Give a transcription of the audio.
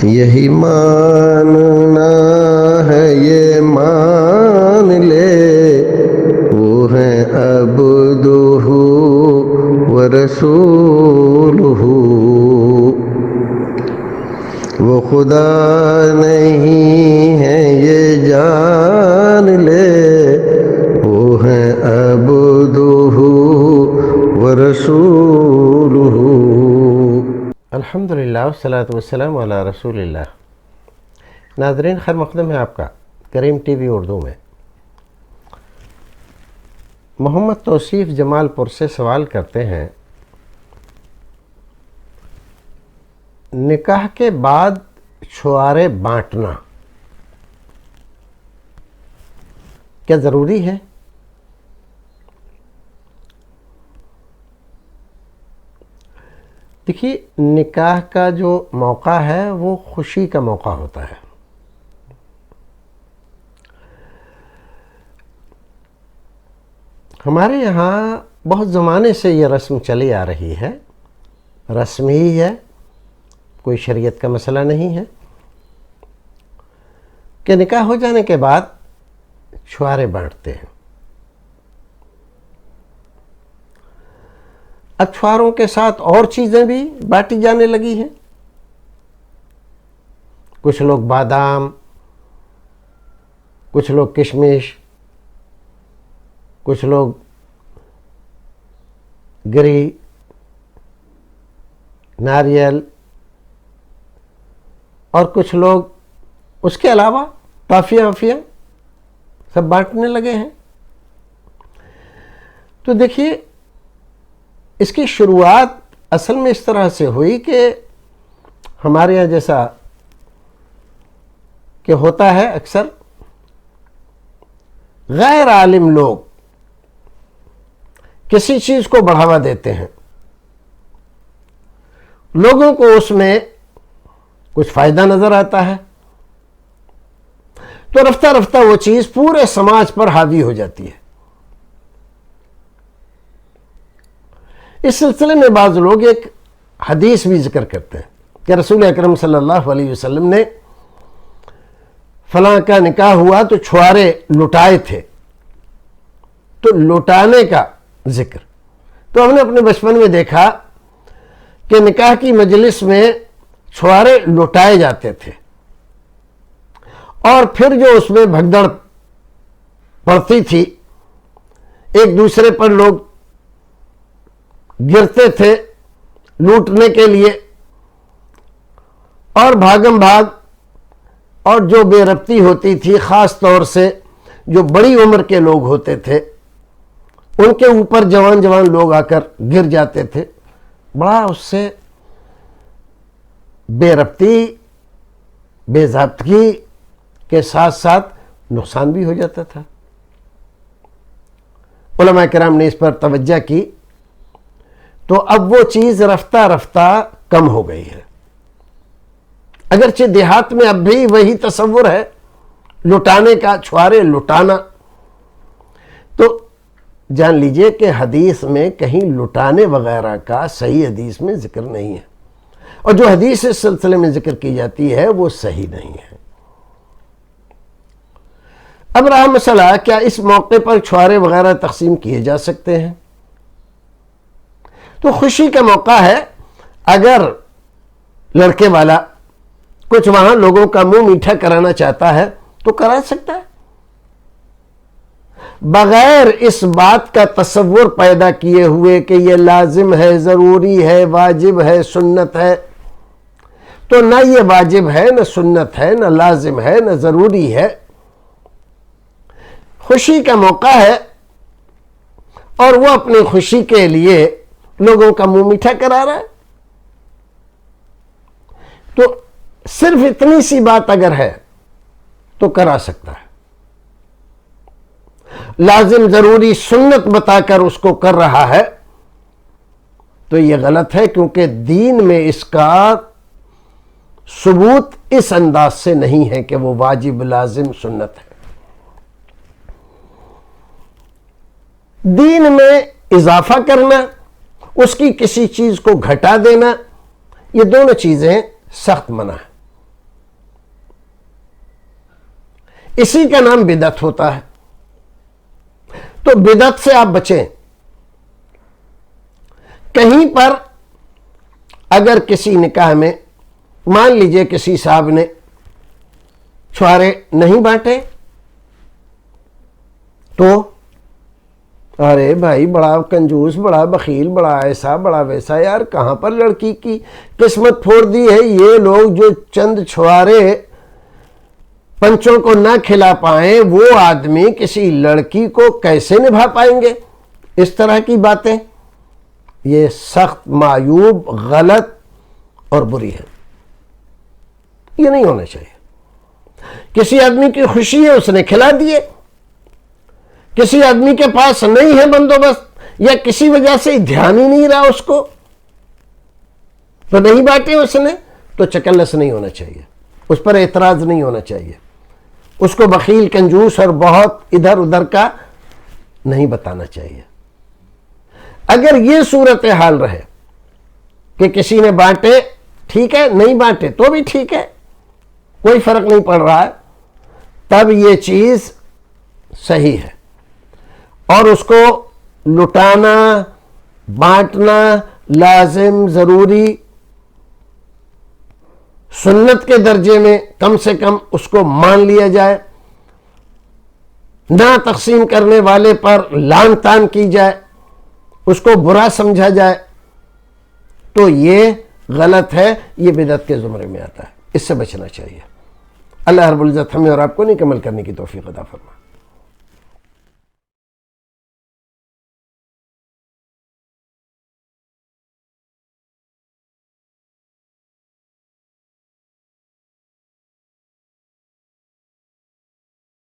یہی ماننا ہے یہ مان لے وہ ہیں عبدہ و رسولہ، وہ خدا نہیں ہے یہ جان لے وہ ہیں عبدہ و رسولہ۔ الحمدللہ والصلاۃ والسلام علی رسول اللہ۔ ناظرین، خیر مقدم ہے آپ کا کریم ٹی وی اردو میں۔ محمد توصیف جمال پور سے سوال کرتے ہیں، نکاح کے بعد چھوارے بانٹنا کیا ضروری ہے؟ دیکھیے، نکاح کا جو موقع ہے وہ خوشی کا موقع ہوتا ہے۔ ہمارے یہاں بہت زمانے سے یہ رسم چلی آ رہی ہے، رسم ہی ہے، کوئی شریعت کا مسئلہ نہیں ہے کہ نکاح ہو جانے کے بعد چھوارے بانٹتے ہیں۔ اب چھواروں کے ساتھ اور چیزیں بھی بانٹی جانے لگی ہیں۔ کچھ لوگ بادام، کچھ لوگ کشمش، کچھ لوگ گری، ناریل، اور کچھ لوگ اس کے علاوہ ٹافیاں وافیاں سب بانٹنے لگے ہیں۔ تو دیکھیے، اس کی شروعات اصل میں اس طرح سے ہوئی کہ ہمارے یہاں جیسا کہ ہوتا ہے اکثر، غیر عالم لوگ کسی چیز کو بڑھاوا دیتے ہیں، لوگوں کو اس میں کچھ فائدہ نظر آتا ہے، تو رفتہ رفتہ وہ چیز پورے سماج پر حاوی ہو جاتی ہے۔ اس سلسلے میں بعض لوگ ایک حدیث بھی ذکر کرتے ہیں کہ رسول اکرم صلی اللہ علیہ وسلم نے فلاں کا نکاح ہوا تو چھوارے لٹائے تھے، تو لٹانے کا ذکر تو ہم نے اپنے بچپن میں دیکھا کہ نکاح کی مجلس میں چھوارے لٹائے جاتے تھے، اور پھر جو اس میں بھگدڑ پڑتی تھی، ایک دوسرے پر لوگ گرتے تھے لوٹنے کے لیے، اور بھاگم بھاگ اور جو بے ربطی ہوتی تھی، خاص طور سے جو بڑی عمر کے لوگ ہوتے تھے ان کے اوپر جوان جوان لوگ آ کر گر جاتے تھے، بڑا اس سے بے ربطی، بے ضابطگی کے ساتھ ساتھ نقصان بھی ہو جاتا تھا۔ علماء کرام نے اس پر توجہ کی، تو اب وہ چیز رفتہ رفتہ کم ہو گئی ہے۔ اگرچہ دیہات میں اب بھی وہی تصور ہے لٹانے کا، چھوارے لٹانا، تو جان لیجئے کہ حدیث میں کہیں لٹانے وغیرہ کا صحیح حدیث میں ذکر نہیں ہے، اور جو حدیث اس سلسلے میں ذکر کی جاتی ہے وہ صحیح نہیں ہے۔ اب رہا مسئلہ، کیا اس موقع پر چھوارے وغیرہ تقسیم کیے جا سکتے ہیں؟ تو خوشی کا موقع ہے، اگر لڑکے والا کچھ وہاں لوگوں کا منہ میٹھا کرانا چاہتا ہے تو کرا سکتا ہے، بغیر اس بات کا تصور پیدا کیے ہوئے کہ یہ لازم ہے، ضروری ہے، واجب ہے، سنت ہے۔ تو نہ یہ واجب ہے، نہ سنت ہے، نہ لازم ہے، نہ ضروری ہے، خوشی کا موقع ہے، اور وہ اپنی خوشی کے لیے لوگوں کا منہ میٹھا کرا رہا ہے۔ تو صرف اتنی سی بات اگر ہے تو کرا سکتا ہے، لازم ضروری سنت بتا کر اس کو کر رہا ہے تو یہ غلط ہے، کیونکہ دین میں اس کا ثبوت اس انداز سے نہیں ہے کہ وہ واجب، لازم، سنت ہے۔ دین میں اضافہ کرنا، اس کی کسی چیز کو گھٹا دینا، یہ دونوں چیزیں سخت منع ہیں۔ اسی کا نام بدعت ہوتا ہے۔ تو بدعت سے آپ بچیں۔ کہیں پر اگر کسی نکاح میں مان لیجئے کسی صاحب نے چھوارے نہیں بانٹے تو ارے بھائی بڑا کنجوس، بڑا بخیل، بڑا ایسا بڑا ویسا، یار کہاں پر لڑکی کی قسمت پھوڑ دی ہے؟ یہ لوگ جو چند چھوارے پنچوں کو نہ کھلا پائیں وہ آدمی کسی لڑکی کو کیسے نبھا پائیں گے؟ اس طرح کی باتیں یہ سخت معیوب، غلط اور بری ہے، یہ نہیں ہونا چاہیے۔ کسی آدمی کی خوشی ہے اس نے کھلا دیے، کسی آدمی کے پاس نہیں ہے بندوبست یا کسی وجہ سے دھیان ہی نہیں رہا اس کو تو نہیں بانٹے اس نے، تو چکلس نہیں ہونا چاہیے، اس پر اعتراض نہیں ہونا چاہیے، اس کو بخیل، کنجوس اور بہت ادھر ادھر کا نہیں بتانا چاہیے۔ اگر یہ صورتحال رہے کہ کسی نے بانٹے ٹھیک ہے، نہیں بانٹے تو بھی ٹھیک ہے، کوئی فرق نہیں پڑ رہا ہے، تب یہ چیز صحیح ہے، اور اس کو لٹانا، بانٹنا لازم، ضروری، سنت کے درجے میں کم سے کم اس کو مان لیا جائے، نہ تقسیم کرنے والے پر لان تان کی جائے، اس کو برا سمجھا جائے، تو یہ غلط ہے، یہ بدعت کے زمرے میں آتا ہے، اس سے بچنا چاہیے۔ اللہ رب العزت ہمیں اور آپ کو نیک عمل کرنے کی توفیق عطا فرمائے۔